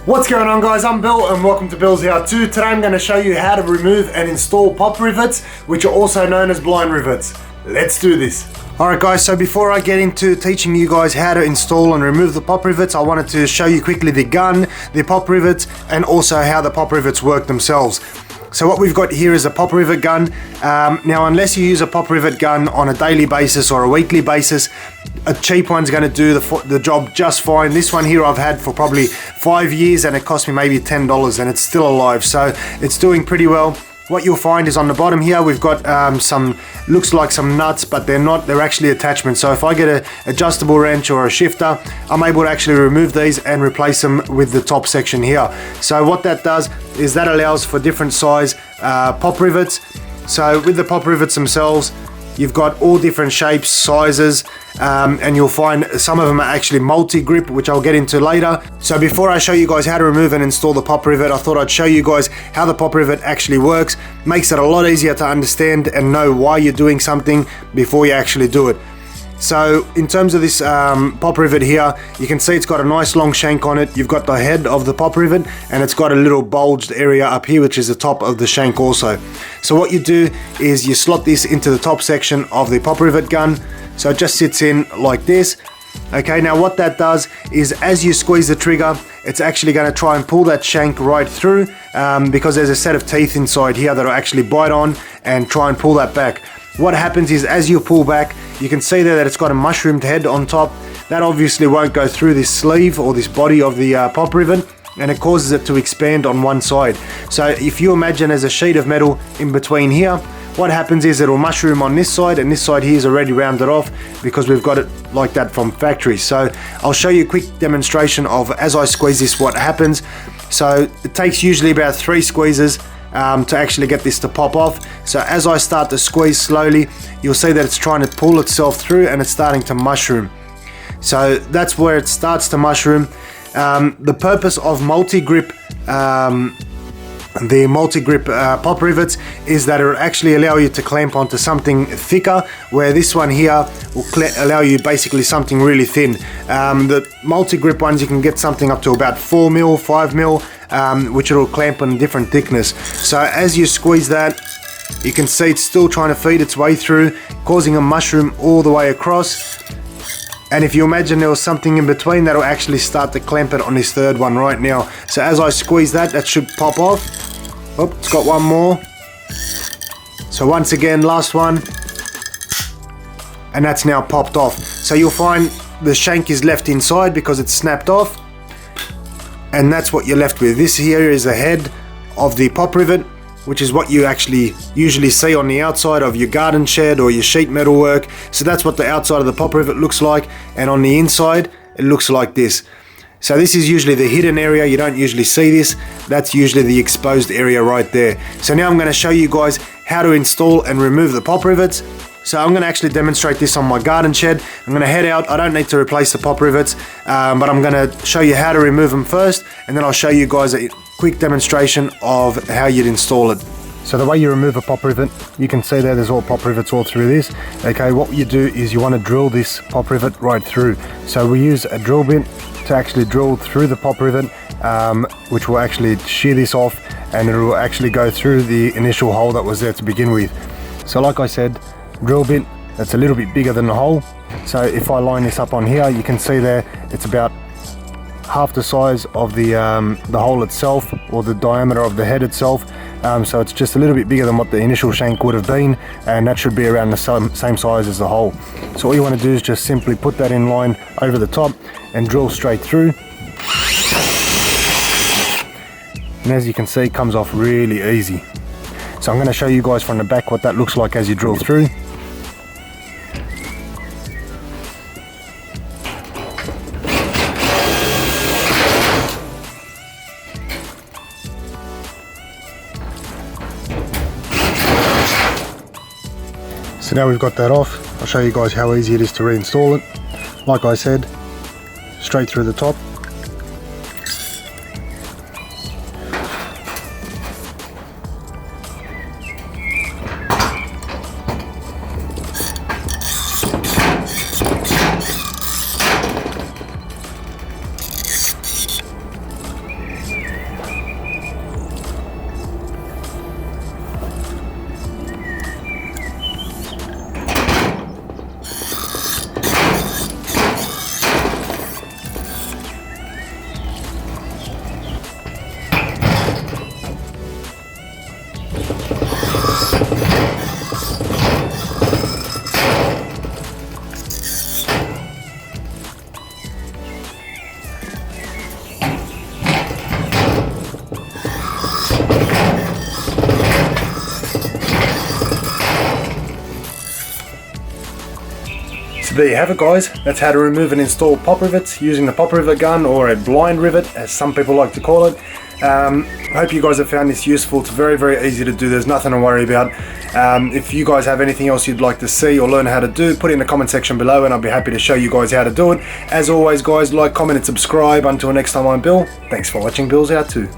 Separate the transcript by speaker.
Speaker 1: What's going on, guys? I'm Bill and welcome to Billshowto. Today I'm going to show you how to remove and install pop rivets, which are also known as blind rivets. Let's do this. Alright guys, so before I get into teaching you guys how to install and remove the pop rivets, I wanted to show you quickly the gun, the pop rivets, and also how the pop rivets work themselves. So what we've got here is a pop rivet gun. Now, unless you use a pop rivet gun on a daily basis or a weekly basis, a cheap one's going to do the job just fine. This one here I've had for probably 5 years and it cost me maybe $10 and it's still alive, so it's doing pretty well. What you'll find is on the bottom here we've got looks like some nuts, but they're not, they're actually attachments. So if I get an adjustable wrench or a shifter, I'm able to actually remove these and replace them with the top section here. So what that does is that allows for different size pop rivets. So with the pop rivets themselves, you've got all different shapes, sizes, and you'll find some of them are actually multi-grip, which I'll get into later. So before I show you guys how to remove and install the pop rivet, I thought I'd show you guys how the pop rivet actually works. Makes it a lot easier to understand and know why you're doing something before you actually do it. So in terms of this pop rivet here, you can see it's got a nice long shank on it. You've got the head of the pop rivet and it's got a little bulged area up here, which is the top of the shank also. So what you do is you slot this into the top section of the pop rivet gun. So it just sits in like this. Okay, now what that does is as you squeeze the trigger, it's actually going to try and pull that shank right through because there's a set of teeth inside here that will actually bite on and try and pull that back. What happens is as you pull back, you can see there that it's got a mushroomed head on top. That obviously won't go through this sleeve or this body of the pop rivet, and it causes it to expand on one side. So if you imagine there's a sheet of metal in between here, what happens is it'll mushroom on this side, and this side here is already rounded off because we've got it like that from factory. So I'll show you a quick demonstration of as I squeeze this what happens. So it takes usually about 3 squeezes to actually get this to pop off. So as I start to squeeze slowly, you'll see that it's trying to pull itself through and it's starting to mushroom. So that's where it starts to mushroom. The purpose of multi-grip pop rivets is that it will actually allow you to clamp onto something thicker, where this one here will allow you basically something really thin. The multi-grip ones you can get something up to about 4mm, 5mm, which it'll clamp on different thickness. So as you squeeze that, you can see it's still trying to feed its way through, causing a mushroom all the way across. And if you imagine there was something in between, that'll actually start to clamp it on this third one right now. So as I squeeze that, that should pop off. Oh, it's got one more. So once again, last one. And that's now popped off. So you'll find the shank is left inside because it's snapped off. And that's what you're left with. This here is the head of the pop rivet, which is what you actually usually see on the outside of your garden shed or your sheet metal work. So that's what the outside of the pop rivet looks like, and on the inside it looks like this. So this is usually the hidden area, you don't usually see this. That's usually the exposed area right there. So now I'm going to show you guys how to install and remove the pop rivets. So I'm going to actually demonstrate this on my garden shed. I'm going to head out. I don't need to replace the pop rivets, but I'm going to show you how to remove them first, and then I'll show you guys a quick demonstration of how you'd install it. So the way you remove a pop rivet, you can see there's all pop rivets all through this. Okay, what you do is you want to drill this pop rivet right through. So we use a drill bit to actually drill through the pop rivet, which will actually shear this off, and it will actually go through the initial hole that was there to begin with. So like I said, drill bit that's a little bit bigger than the hole. So if I line this up on here, you can see there it's about half the size of the hole itself, or the diameter of the head itself. So it's just a little bit bigger than what the initial shank would have been, and that should be around the same size as the hole. So all you want to do is just simply put that in line over the top and drill straight through. And as you can see, it comes off really easy. So I'm going to show you guys from the back what that looks like as you drill through. So now we've got that off, I'll show you guys how easy it is to reinstall it. Like I said, straight through the top. So there you have it, guys. That's how to remove and install pop rivets using the pop rivet gun, or a blind rivet as some people like to call it. Hope you guys have found this useful. It's very, very easy to do. There's nothing to worry about. If you guys have anything else you'd like to see or learn how to do, put it in the comment section below and I'll be happy to show you guys how to do it. As always, guys, like, comment and subscribe. Until next time, I'm Bill. Thanks for watching Billshowto.